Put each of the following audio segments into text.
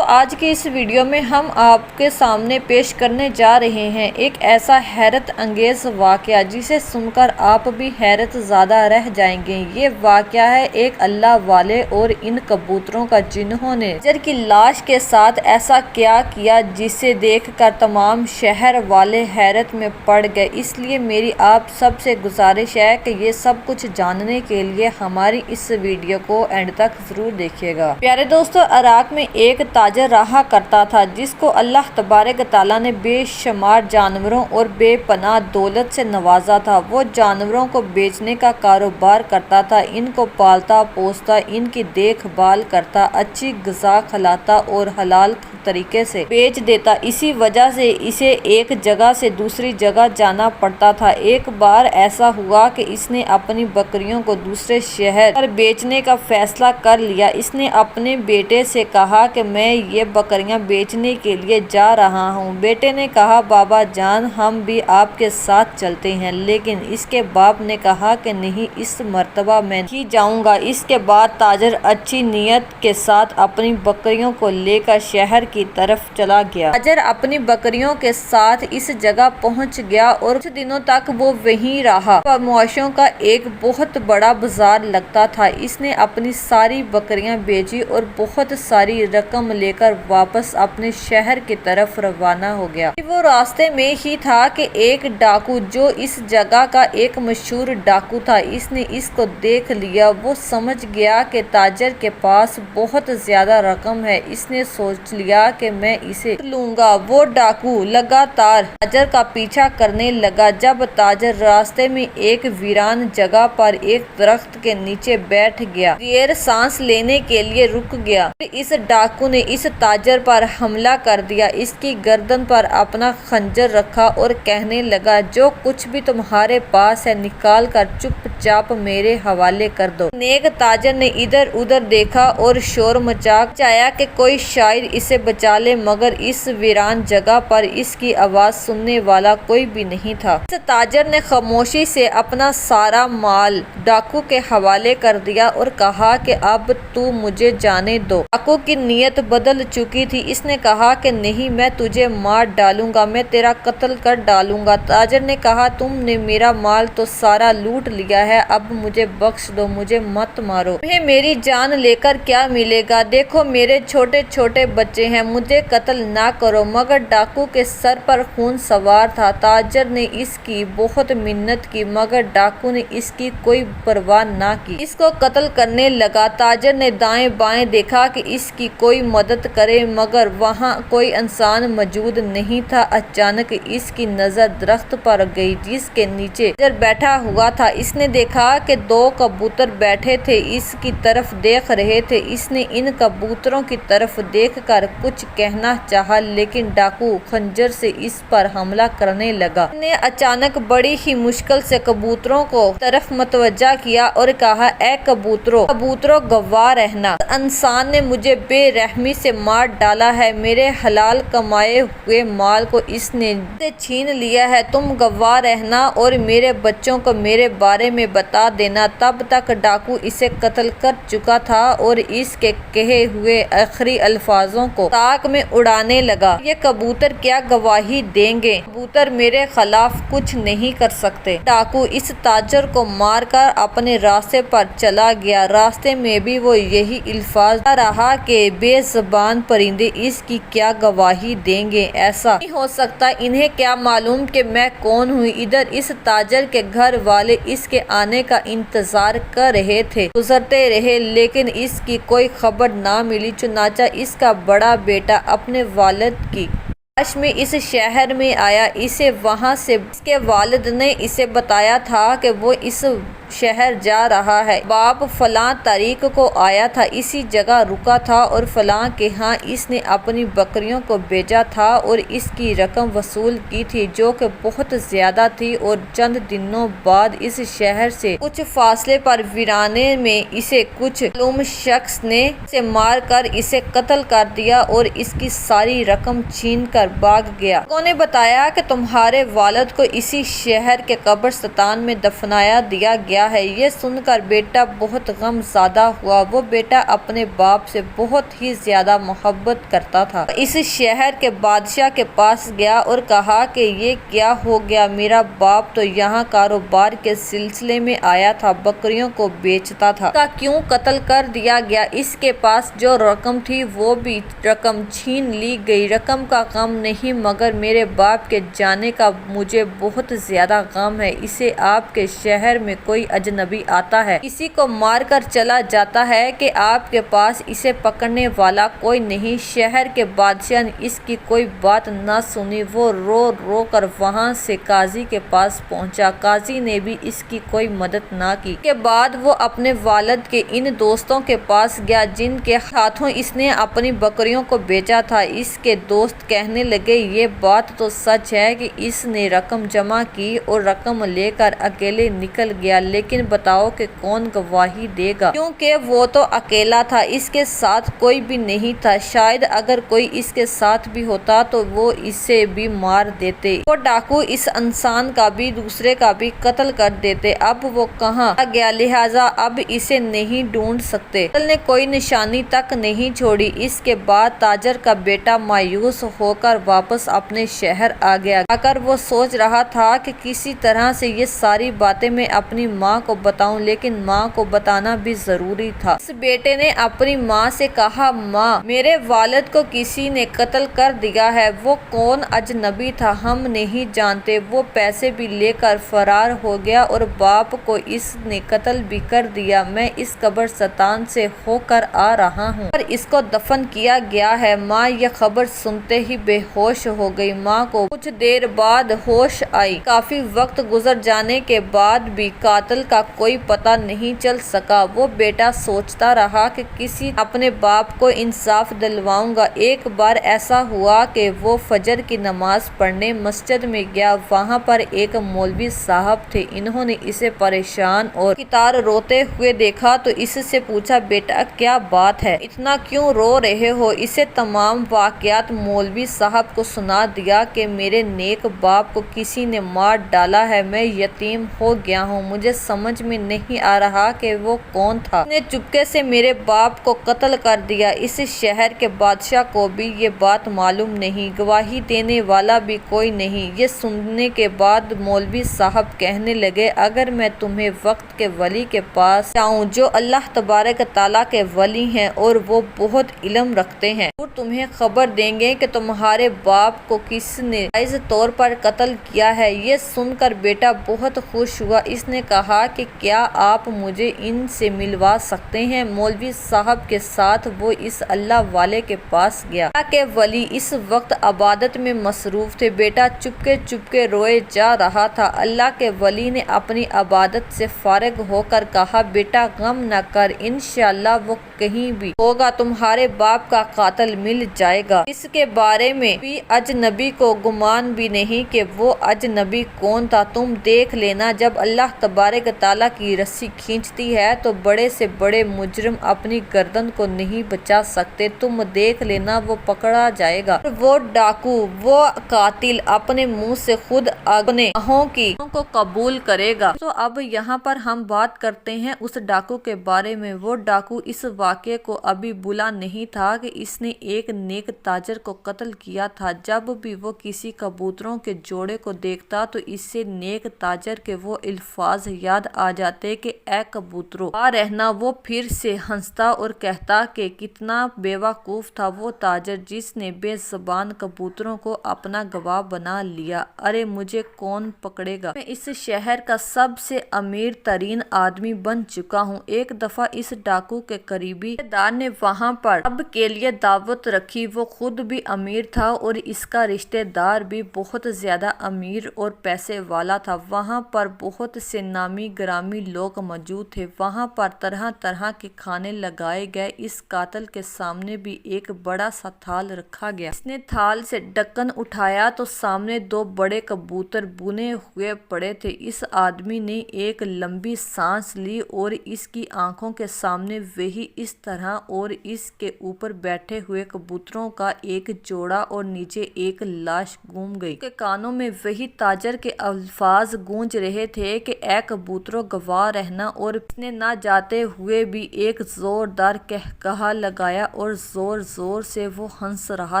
تو آج کی اس ویڈیو میں ہم آپ کے سامنے پیش کرنے جا رہے ہیں ایک ایسا حیرت انگیز واقعہ جسے سن کر آپ بھی حیرت زدہ رہ جائیں گے۔ یہ واقعہ ہے ایک اللہ والے اور ان کبوتروں کا جنہوں نے تاجر کی لاش کے ساتھ ایسا کیا کیا جسے دیکھ کر تمام شہر والے حیرت میں پڑ گئے۔ اس لیے میری آپ سب سے گزارش ہے کہ یہ سب کچھ جاننے کے لیے ہماری اس ویڈیو کو اینڈ تک ضرور دیکھیے گا۔ پیارے دوستو، عراق میں ایک تاجر رہا کرتا تھا جس کو اللہ تبارک تعالیٰ نے بے شمار جانوروں اور بے پناہ دولت سے نوازا تھا۔ وہ جانوروں کو بیچنے کا کاروبار کرتا تھا، ان کو پالتا پوستا، ان کی دیکھ بھال کرتا، اچھی غذا کھلاتا اور حلال طریقے سے بیچ دیتا۔ اسی وجہ سے اسے ایک جگہ سے دوسری جگہ جانا پڑتا تھا۔ ایک بار ایسا ہوا کہ اس نے اپنی بکریوں کو دوسرے شہر پر بیچنے کا فیصلہ کر لیا۔ اس نے اپنے بیٹے سے کہا کہ میں یہ بکریاں بیچنے کے لیے جا رہا ہوں۔ بیٹے نے کہا بابا جان ہم بھی آپ کے ساتھ چلتے ہیں، لیکن اس کے باپ نے کہا کہ نہیں، اس مرتبہ میں نہیں جاؤں گا۔ اس کے بعد تاجر اچھی نیت کے ساتھ اپنی بکریوں کو لے کر شہر کی طرف چلا گیا۔ تاجر اپنی بکریوں کے ساتھ اس جگہ پہنچ گیا اور کچھ دنوں تک وہ وہیں رہا۔ معاشوں کا ایک بہت بڑا بازار لگتا تھا۔ اس نے اپنی ساری بکریاں بیچی اور بہت ساری رقم لے کر واپس اپنے شہر کی طرف روانہ ہو گیا۔ وہ راستے میں ہی تھا کہ ایک ڈاکو جو اس جگہ کا ایک مشہور ڈاکو تھا، اس نے اس کو دیکھ لیا۔ وہ سمجھ گیا کہ تاجر کے پاس بہت زیادہ رقم ہے۔ اس نے سوچ لیا کہ میں اسے لوٹ لوں گا۔ وہ ڈاکو لگاتار تاجر کا پیچھا کرنے لگا۔ جب تاجر راستے میں ایک ویران جگہ پر ایک درخت کے نیچے بیٹھ گیا، دیر سانس لینے کے لیے رک گیا، اس ڈاکو نے اس تاجر پر حملہ کر دیا۔ اس کی گردن پر اپنا خنجر رکھا اور کہنے لگا جو کچھ بھی تمہارے پاس ہے نکال کر چپ چاپ میرے حوالے کر دو۔ نیک تاجر نے ادھر ادھر دیکھا اور شور مچایا کہ کوئی شاید اسے بچا لے، مگر اس ویران جگہ پر اس کی آواز سننے والا کوئی بھی نہیں تھا۔ اس تاجر نے خاموشی سے اپنا سارا مال ڈاکو کے حوالے کر دیا اور کہا کہ اب تو مجھے جانے دو۔ ڈاکو کی نیت بدل چکی تھی۔ اس نے کہا کہ نہیں، میں تجھے مار ڈالوں گا، میں تیرا قتل کر ڈالوں گا۔ تاجر نے کہا تم نے میرا مال تو سارا لوٹ لیا ہے، اب مجھے بخش دو، مجھے مت مارو، تمہیں میری جان لے کر کیا ملے گا؟ دیکھو میرے چھوٹے چھوٹے بچے ہیں، مجھے قتل نہ کرو۔ مگر ڈاکو کے سر پر خون سوار تھا۔ تاجر نے اس کی بہت منت کی، مگر ڈاکو نے اس کی کوئی پرواہ نہ کی، اس کو قتل کرنے لگا۔ تاجر نے دائیں بائیں دیکھا کہ اس کی کوئی مدد کرے، مگر وہاں کوئی انسان موجود نہیں تھا۔ اچانک اس کی نظر درخت پر گئی جس کے نیچے تاجر بیٹھا ہوا تھا۔ اس نے دیکھا کہ دو کبوتر بیٹھے تھے، اس کی طرف دیکھ رہے تھے۔ اس نے ان کبوتروں کی طرف دیکھ کر کچھ کہنا چاہا، لیکن ڈاکو خنجر سے اس پر حملہ کرنے لگا۔ اس نے اچانک بڑی ہی مشکل سے کبوتروں کو طرف متوجہ کیا اور کہا اے کبوتروں گواہ رہنا، اس انسان نے مجھے بے رحمی سے مار ڈالا ہے، میرے حلال کمائے ہوئے مال کو اس نے چھین لیا ہے، تم گواہ رہنا اور میرے بچوں کو میرے بارے میں بتا دینا۔ تب تک ڈاکو اسے قتل کر چکا تھا اور اس کے کہے ہوئے آخری الفاظوں کو طاق میں اڑانے لگا، یہ کبوتر کیا گواہی دیں گے؟ کبوتر میرے خلاف کچھ نہیں کر سکتے۔ ڈاکو اس تاجر کو مار کر اپنے راستے پر چلا گیا۔ راستے میں بھی وہ یہی الفاظ رہا کہ بے زبان پرندے اس کی کیا گواہی دیں گے؟ ایسا نہیں ہو سکتا، انہیں کیا معلوم کہ میں کون ہوں؟ ادھر اس تاجر کے گھر والے اس کے آنے کا انتظار کر رہے تھے، گزرتے رہے، لیکن اس کی کوئی خبر نہ ملی۔ چنانچہ اس کا بڑا بیٹا اپنے والد کی تلاش میں اس شہر میں آیا۔ اسے وہاں سے اس کے والد نے اسے بتایا تھا کہ وہ اس شہر جا رہا ہے، باپ فلاں تاریخ کو آیا تھا، اسی جگہ رکا تھا اور فلاں کے ہاں اس نے اپنی بکریوں کو بیچا تھا اور اس کی رقم وصول کی تھی جو کہ بہت زیادہ تھی، اور چند دنوں بعد اس شہر سے کچھ فاصلے پر ویرانے میں اسے کچھ معلوم شخص نے اسے مار کر اسے قتل کر دیا اور اس کی ساری رقم چھین کر بھاگ گیا۔ لوگوں نے بتایا کہ تمہارے والد کو اسی شہر کے قبرستان میں دفنایا دیا گیا گیا ہے۔ یہ سن کر بیٹا بہت غم زدہ ہوا۔ وہ بیٹا اپنے باپ سے بہت ہی زیادہ محبت کرتا تھا۔ اس شہر کے بادشاہ کے پاس گیا اور کہا کہ یہ کیا ہو گیا، میرا باپ تو یہاں کاروبار کے سلسلے میں آیا تھا، بکریوں کو بیچتا تھا، اس کا کیوں قتل کر دیا گیا؟ اس کے پاس جو رقم تھی وہ بھی رقم چھین لی گئی۔ رقم کا غم نہیں مگر میرے باپ کے جانے کا مجھے بہت زیادہ غم ہے۔ اسے آپ کے شہر میں کوئی اجنبی آتا ہے، کسی کو مار کر چلا جاتا ہے کہ آپ کے پاس اسے پکڑنے والا کوئی نہیں۔ شہر کے بادشاہ نے اس کی کوئی بات نہ سنی، وہ رو رو کر وہاں سے قاضی کے پاس پہنچا۔ قاضی نے بھی اس کی کوئی مدد نہ کی۔ اس کے بعد وہ اپنے والد کے ان دوستوں کے پاس گیا جن کے ہاتھوں اس نے اپنی بکریوں کو بیچا تھا۔ اس کے دوست کہنے لگے یہ بات تو سچ ہے کہ اس نے رقم جمع کی اور رقم لے کر اکیلے نکل گیا، لیکن بتاؤ کہ کون گواہی دے گا، کیونکہ وہ تو اکیلا تھا، اس کے ساتھ کوئی بھی نہیں تھا۔ شاید اگر کوئی اس کے ساتھ بھی ہوتا تو وہ اسے بھی مار دیتے، وہ ڈاکو اس انسان کا بھی دوسرے کا بھی قتل کر دیتے۔ اب وہ کہاں گیا، لہٰذا اب اسے نہیں ڈھونڈ سکتے۔ قاتل نے کوئی نشانی تک نہیں چھوڑی۔ اس کے بعد تاجر کا بیٹا مایوس ہو کر واپس اپنے شہر آ گیا۔ آ کر وہ سوچ رہا تھا کہ کسی طرح سے یہ ساری باتیں میں اپنی ماں کو بتاؤں، لیکن ماں کو بتانا بھی ضروری تھا۔ اس بیٹے نے اپنی ماں سے کہا ماں، میرے والد کو کسی نے قتل کر دیا ہے، وہ کون اجنبی تھا ہم نہیں جانتے، وہ پیسے بھی لے کر فرار ہو گیا اور باپ کو اس نے قتل بھی کر دیا۔ میں اس قبرستان سے ہو کر آ رہا ہوں اور اس کو دفن کیا گیا ہے۔ ماں یہ خبر سنتے ہی بے ہوش ہو گئی۔ ماں کو کچھ دیر بعد ہوش آئی۔ کافی وقت گزر جانے کے بعد بھی قاتل کا کوئی پتہ نہیں چل سکا۔ وہ بیٹا سوچتا رہا کہ کسی اپنے باپ کو انصاف دلواؤں گا۔ ایک بار ایسا ہوا کہ وہ فجر کی نماز پڑھنے مسجد میں گیا۔ وہاں پر ایک مولوی صاحب تھے۔ انہوں نے اسے پریشان اور کتار روتے ہوئے دیکھا تو اس سے پوچھا بیٹا کیا بات ہے، اتنا کیوں رو رہے ہو؟ اسے تمام واقعات مولوی صاحب کو سنا دیا کہ میرے نیک باپ کو کسی نے مار ڈالا ہے، میں یتیم ہو گیا ہوں، مجھے سمجھ میں نہیں آ رہا کہ وہ کون تھا، اس نے چپکے سے میرے باپ کو قتل کر دیا۔ اس شہر کے بادشاہ کو بھی یہ بات معلوم نہیں، گواہی دینے والا بھی کوئی نہیں۔ یہ سننے کے بعد مولوی صاحب کہنے لگے اگر میں تمہیں وقت کے ولی کے پاس جاؤں جو اللہ تبارک تعالیٰ کے ولی ہیں اور وہ بہت علم رکھتے ہیں، وہ تمہیں خبر دیں گے کہ تمہارے باپ کو کس نے جائز طور پر قتل کیا ہے۔ یہ سن کر بیٹا بہت خوش ہوا۔ اس نے کہا کہ کیا آپ مجھے ان سے ملوا سکتے ہیں؟ مولوی صاحب کے ساتھ وہ اس اللہ والے کے پاس گیا۔ اللہ کے ولی اس وقت عبادت میں مصروف تھے۔ بیٹا چپکے چپکے روئے جا رہا تھا۔ اللہ کے ولی نے اپنی عبادت سے فارغ ہو کر کہا بیٹا غم نہ کر، انشاءاللہ وہ کہیں بھی ہوگا، تمہارے باپ کا قاتل مل جائے گا۔ اس کے بارے میں بھی اجنبی کو گمان بھی نہیں کہ وہ اجنبی کون تھا، تم دیکھ لینا جب اللہ تبارک تعالیٰ کی رسی کھینچتی ہے تو بڑے سے بڑے مجرم اپنی گردن کو نہیں بچا سکتے، تم دیکھ لینا وہ پکڑا جائے گا اور وہ ڈاکو، وہ قاتل اپنے منہ سے خود اپنے گناہوں کو قبول کرے گا۔ تو اب یہاں پر ہم بات کرتے ہیں اس ڈاکو کے بارے میں۔ وہ ڈاکو اس واقعے کو ابھی بھولا نہیں تھا کہ اس نے ایک نیک تاجر کو قتل کیا تھا۔ جب بھی وہ کسی کبوتروں کے جوڑے کو دیکھتا تو اس سے نیک تاجر کے وہ الفاظ یاد آ جاتے کہ اے کبوترو آ رہنا۔ وہ پھر سے ہنستا اور کہتا کہ کتنا بے وقوف تھا وہ تاجر جس نے بے زبان کبوتروں کو اپنا گواہ بنا لیا۔ ارے مجھے کون پکڑے گا، میں اس شہر کا سب سے امیر ترین آدمی بن چکا ہوں۔ ایک دفعہ اس ڈاکو کے قریبی رشتہ دار نے وہاں پر سب کے لیے دعوت رکھی۔ وہ خود بھی امیر تھا اور اس کا رشتہ دار بھی بہت زیادہ امیر اور پیسے والا تھا۔ وہاں پر بہت سے نامی گرامی لوگ موجود تھے۔ وہاں پر طرح طرح کے کھانے لگائے گئے۔ اس قاتل کے سامنے بھی ایک بڑا سا تھال رکھا گیا۔ اس نے تھال سے ڈھکن اٹھایا تو سامنے دو بڑے کبوتر بنے ہوئے پڑے تھے۔ اس آدمی نے ایک لمبی سانس لی اور اس کی آنکھوں کے سامنے وہی اس طرح اور اس کے اوپر بیٹھے ہوئے کبوتروں کا ایک جوڑا اور نیچے ایک لاش گھوم گئی۔ اس کے کانوں میں وہی تاجر کے الفاظ گونج رہے تھے کہ اے کبوتر کبوتروں گواہ رہنا، اور اس نے نہ جاتے ہوئے بھی ایک زوردار قہقہا لگایا اور زور زور سے وہ ہنس رہا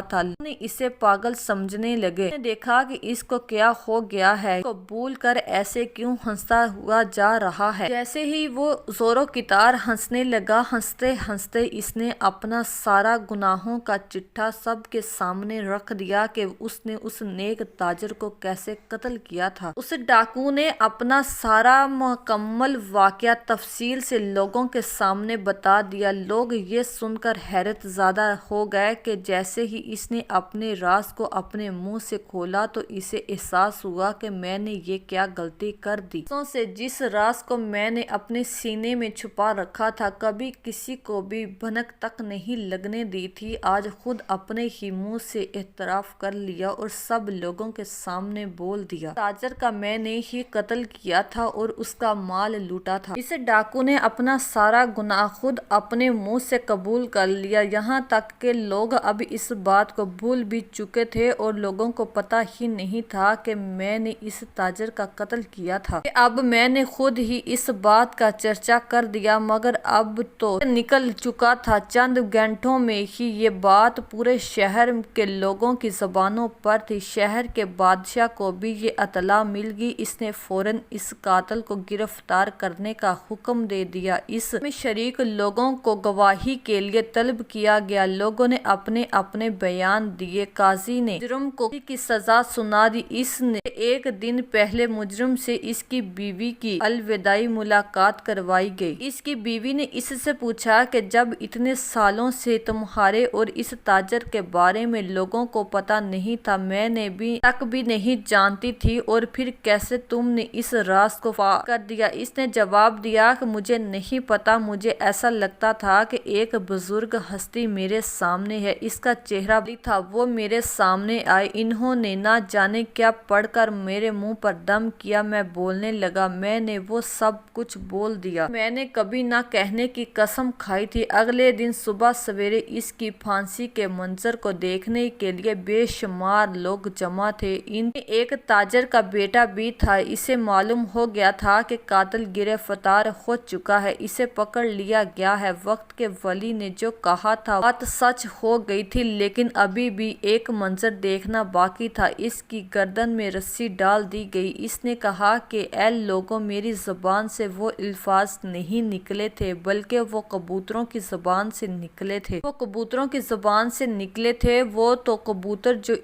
تھا۔ لوگ نے اسے پاگل سمجھنے لگے۔ اس نے دیکھا کہ اس کو کیا ہو گیا ہے، اس کو بھول کر ایسے کیوں ہنستا ہوا جا رہا ہے۔ جیسے ہی وہ زوروں کی طرح ہنسنے لگا، ہنستے ہنستے اس نے اپنا سارا گناہوں کا چٹھا سب کے سامنے رکھ دیا کہ اس نے اس نیک تاجر کو کیسے قتل کیا تھا۔ اس ڈاکو نے اپنا سارا مکمل واقعہ تفصیل سے لوگوں کے سامنے بتا دیا۔ لوگ یہ سن کر حیرت زدہ ہو گئے کہ جیسے ہی اس نے اپنے راز کو اپنے منہ سے کھولا تو اسے احساس ہوا کہ میں نے یہ کیا غلطی کر دی۔ برسوں سے جس راز کو میں نے اپنے سینے میں چھپا رکھا تھا، کبھی کسی کو بھی بھنک تک نہیں لگنے دی تھی، آج خود اپنے ہی منہ سے اعتراف کر لیا اور سب لوگوں کے سامنے بول دیا۔ تاجر کا میں نے ہی قتل کیا تھا اور اس کا مال لوٹا تھا۔ اس ڈاکو نے اپنا سارا گناہ خود اپنے منہ سے قبول کر لیا، یہاں تک کہ لوگ اب اس بات کو بھول بھی چکے تھے اور لوگوں کو پتہ ہی نہیں تھا کہ میں نے اس تاجر کا قتل کیا تھا، کہ اب میں نے خود ہی اس بات کا چرچا کر دیا۔ مگر اب تو نکل چکا تھا، چند گھنٹوں میں ہی یہ بات پورے شہر کے لوگوں کی زبانوں پر تھی۔ شہر کے بادشاہ کو بھی یہ اطلاع مل گئی۔ اس نے فوراً اس قاتل کو گرفتار کرنے کا حکم دے دیا۔ اس میں شریک لوگوں کو گواہی کے لیے طلب کیا گیا۔ لوگوں نے اپنے اپنے بیان دیے۔ قاضی نے مجرم کو کی سزا سنا دی۔ اس نے ایک دن پہلے مجرم سے اس کی بیوی کی الوداعی ملاقات کروائی گئی۔ اس کی بیوی نے اس سے پوچھا کہ جب اتنے سالوں سے تمہارے اور اس تاجر کے بارے میں لوگوں کو پتہ نہیں تھا، میں نے بھی تک بھی نہیں جانتی تھی، اور پھر کیسے تم نے اس راز کو فاش کر دیا؟ اس نے جواب دیا کہ مجھے نہیں پتا، مجھے ایسا لگتا تھا کہ ایک بزرگ ہستی میرے سامنے ہے، اس کا چہرہ بلی تھا، وہ میرے سامنے آئے، انہوں نے نہ جانے کیا پڑھ کر میرے منہ پر دم کیا، میں بولنے لگا، میں نے وہ سب کچھ بول دیا، میں نے کبھی نہ کہنے کی قسم کھائی تھی۔ اگلے دن صبح سویرے اس کی پھانسی کے منظر کو دیکھنے کے لیے بے شمار لوگ جمع تھے۔ ان میں ایک تاجر کا بیٹا بھی تھا۔ اسے معلوم ہو گیا تھا کہ قاتل گرفتار ہو چکا ہے، اسے پکڑ لیا گیا ہے۔ وقت کے ولی نے جو کہا تھا بات سچ ہو گئی تھی، لیکن ابھی بھی ایک منظر دیکھنا باقی تھا۔ اس کی گردن میں رسی ڈال دی گئی۔ اس نے کہا کہ اے لوگوں، میری زبان سے وہ الفاظ نہیں نکلے تھے، بلکہ وہ کبوتروں کی زبان سے نکلے تھے۔ وہ کبوتروں کی زبان سے نکلے تھے، وہ تو کبوتر جو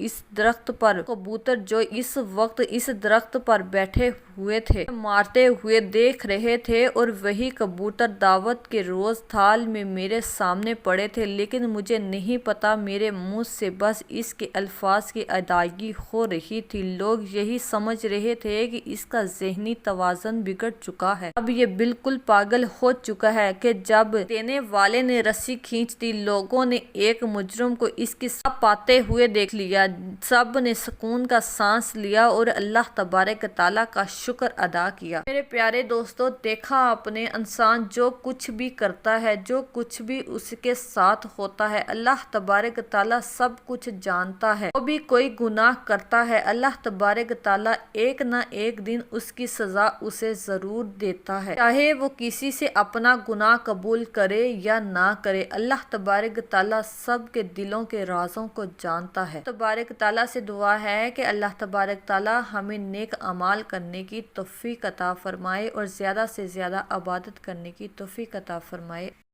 اس وقت اس درخت پر بیٹھے ہوئے تھے، مارتے ہوئے دیکھ رہے تھے، اور وہی کبوتر دعوت کے روز تھال میں میرے سامنے پڑے تھے، لیکن مجھے نہیں پتا، میرے منہ سے بس اس کے الفاظ کی ادائیگی ہو رہی تھی۔ لوگ یہی سمجھ رہے تھے کہ اس کا ذہنی توازن بگڑ چکا ہے، اب یہ بالکل پاگل ہو چکا ہے، کہ جب دینے والے نے رسی کھینچ دی، لوگوں نے ایک مجرم کو اس کی سزا پاتے ہوئے دیکھ لیا۔ سب نے سکون کا سانس لیا اور اللہ تبارک تعالیٰ کا شکر ادا کیا۔ میرے پیارے دوستو، دیکھا آپ نے، انسان جو کچھ بھی کرتا ہے، جو کچھ بھی اس کے ساتھ ہوتا ہے، اللہ تبارک تعالیٰ سب کچھ جانتا ہے۔ وہ بھی کوئی گناہ کرتا ہے، اللہ تبارک تعالیٰ ایک نہ ایک دن اس کی سزا اسے ضرور دیتا ہے، چاہے وہ کسی سے اپنا گناہ قبول کرے یا نہ کرے۔ اللہ تبارک تعالیٰ سب کے دلوں کے رازوں کو جانتا ہے۔ تبارک تعالیٰ سے دعا ہے کہ اللہ تبارک تعالیٰ ہمیں نیک اعمال کرنے کی توفیق عطا فرمائے اور زیادہ سے زیادہ عبادت کرنے کی توفیق عطا فرمائے۔